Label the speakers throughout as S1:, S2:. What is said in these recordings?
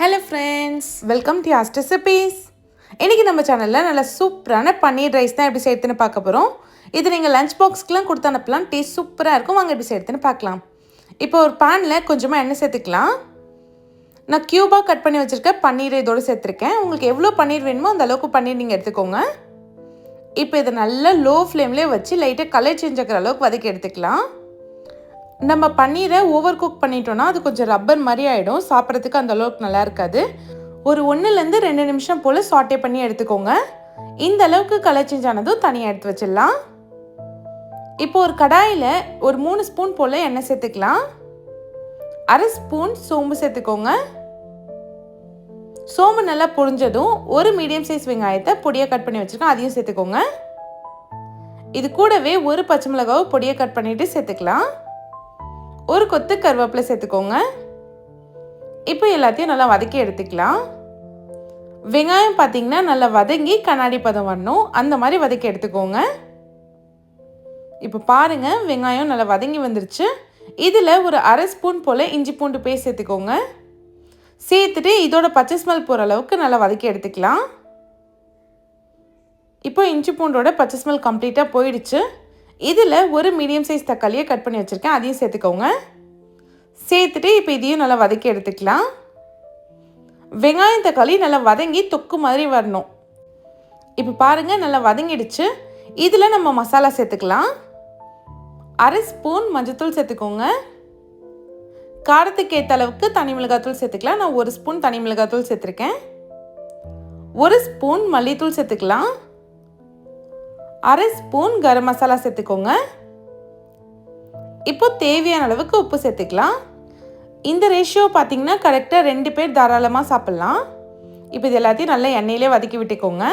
S1: Hello friends, welcome to Yas Recipes. இன்னைக்கு நம்ம சேனல்ல நல்ல சூப்பரான பன்னீர் ரைஸ் தான் எப்படி செய்யறதுன்னு பார்க்க போறோம். இது நீங்க லஞ்ச் பாக்ஸ்க்குலாம் கொடுத்து அனுப்பலாம். டேஸ்ட் சூப்பரா இருக்கும். வாங்க எப்படி செய்யறதுன்னு பார்க்கலாம். இப்போ ஒரு panல கொஞ்சமா எண்ணெய் சேர்த்துக்கலாம். நான் கியூபா கட் பண்ணி வச்சிருக்க பன்னீர் இதோட சேர்த்திருக்கேன். உங்களுக்கு எவ்வளவு பன்னீர் வேணுமோ அந்த அளவுக்கு பன்னீர் நீங்க எடுத்துக்கோங்க. இப்போ இத நல்லா லோ ஃப்ளேம்லயே வச்சு லைட்டா கலர் சேஞ்ச் ஆகுற அளவுக்கு வதக்கி எடுத்துக்கலாம். நம்ம பன்னீரை ஓவர் குக் பண்ணிட்டோம்னா அது கொஞ்சம் ரப்பர் மாதிரி ஆகிடும். சாப்பிட்றதுக்கு அந்த அளவுக்கு நல்லா இருக்காது. ஒரு 1லேருந்து 2 நிமிஷம் போல் சாட்டே பண்ணி எடுத்துக்கோங்க. இந்த அளவுக்கு கலர் சேஞ்ச் ஆனதும் தனியாக எடுத்து வச்சிடலாம். இப்போ ஒரு கடாயில் ஒரு 3 ஸ்பூன் போல் எண்ணெய் சேர்த்துக்கலாம். 1/2 ஸ்பூன் சோம்பு சேர்த்துக்கோங்க. சோம்பு நல்லா பொரிஞ்சதும் ஒரு மீடியம் சைஸ் வெங்காயத்தை பொடியாக கட் பண்ணி வச்சுருக்கேன், அதையும் சேர்த்துக்கோங்க. இது கூடவே ஒரு பச்சை மிளகாவை பொடியாக கட் பண்ணிவிட்டு சேர்த்துக்கலாம். ஒரு கொத்து கருவேப்பிலை சேர்த்துக்கோங்க. இப்போ எல்லாத்தையும் நல்லா வதக்கி எடுத்துக்கலாம். வெங்காயம் பார்த்தீங்கன்னா நல்லா வதங்கி கண்ணாடி பதம் வரணும், அந்த மாதிரி வதக்கி எடுத்துக்கோங்க. இப்போ பாருங்க வெங்காயம் நல்லா வதங்கி வந்துருச்சு. இதில் ஒரு 1/2 ஸ்பூன் போல் இஞ்சி பூண்டு பேஸ்ட் சேர்த்துக்கோங்க. சேர்த்துட்டு இதோட பச்சை ஸ்மெல் போகிற அளவுக்கு நல்லா வதக்கி எடுத்துக்கலாம். இப்போ இஞ்சி பூண்டோட பச்சை ஸ்மெல் கம்ப்ளீட்டாக போயிடுச்சு. இதில் ஒரு மீடியம் சைஸ் தக்காளியை கட் பண்ணி வச்சுருக்கேன், அதையும் சேர்த்துக்கோங்க. சேர்த்துட்டு இப்போ இதையும் நல்லா வதக்கி எடுத்துக்கலாம். வெங்காயம் தக்காளி நல்லா வதங்கி தொக்கு மாதிரி வரணும். இப்போ பாருங்கள் நல்லா வதங்கிடுச்சு. இதில் நம்ம மசாலா சேர்த்துக்கலாம். 1/2 ஸ்பூன் மஞ்சத்தூள் சேர்த்துக்கோங்க. காரத்துக்கு ஏற்ற அளவுக்கு தனி மிளகாத்தூள் சேர்த்துக்கலாம். நான் 1 ஸ்பூன் தனி மிளகாத்தூள் சேர்த்துருக்கேன். 1 ஸ்பூன் மல்லித்தூள் சேர்த்துக்கலாம். 1/2 ஸ்பூன் கரம் மசாலா சேர்த்துக்கோங்க. இப்போ தேவையான அளவுக்கு உப்பு சேர்த்துக்கலாம். இந்த ரேஷியோ பார்த்தீங்கன்னா கரெக்டாக 2 பேர் தாராளமாக சாப்பிட்லாம். இப்போ இது எல்லாத்தையும் நல்லா எண்ணெயிலே வதக்கி விட்டுக்கோங்க.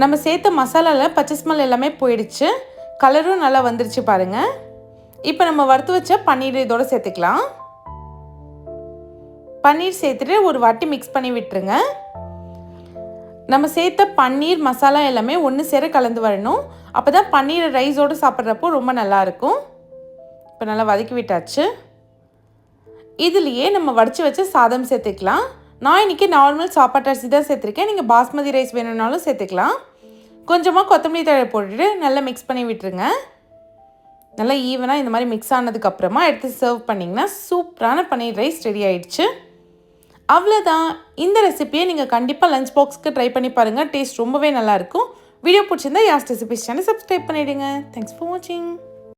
S1: நம்ம சேர்த்த மசாலாவில் பச்சை ஸ்மெல் எல்லாமே போயிடுச்சு. கலரும் நல்லா வந்துருச்சு பாருங்கள். இப்போ நம்ம வறுத்து வச்ச பன்னீர் இதோடு சேர்த்துக்கலாம். பன்னீர் சேர்த்துட்டு ஒரு வாட்டி மிக்ஸ் பண்ணி விட்டுருங்க. நம்ம சேர்த்த பன்னீர் மசாலா எல்லாமே ஒன்று சேர கலந்து வரணும். அப்போ தான் பன்னீர் ரைஸோடு சாப்பிட்றப்போ ரொம்ப நல்லாயிருக்கும். இப்போ நல்லா வதக்கி விட்டாச்சு. இதுலேயே நம்ம வடித்து வச்ச சாதம் சேர்த்துக்கலாம். நான் இன்றைக்கி நார்மல் சாப்பாட்டு அரிசி தான் சேர்த்துருக்கேன். நீங்கள் பாஸ்மதி ரைஸ் வேணும்னாலும் சேர்த்துக்கலாம். கொஞ்சமாக கொத்தமல்லி தழை போட்டுட்டு நல்லா மிக்ஸ் பண்ணி விட்டுருங்க. நல்லா ஈவனாக இந்த மாதிரி மிக்ஸ் ஆனதுக்கப்புறமா எடுத்து சர்வ் பண்ணிங்கன்னா சூப்பரான பன்னீர் ரைஸ் ரெடி ஆயிடுச்சு. அவ்வளோதான். இந்த ரெசிபியை நீங்கள் கண்டிப்பாக லஞ்ச் பாக்ஸ்க்கு ட்ரை பண்ணி பாருங்கள். டேஸ்ட் ரொம்பவே நல்லாயிருக்கும். வீடியோ பிடிச்சிருந்தா யாஸ் ரெசிபிஸ் சேனல் சப்ஸ்கிரைப் பண்ணிவிடுங்க. தேங்க்ஸ் ஃபார் வாட்சிங்.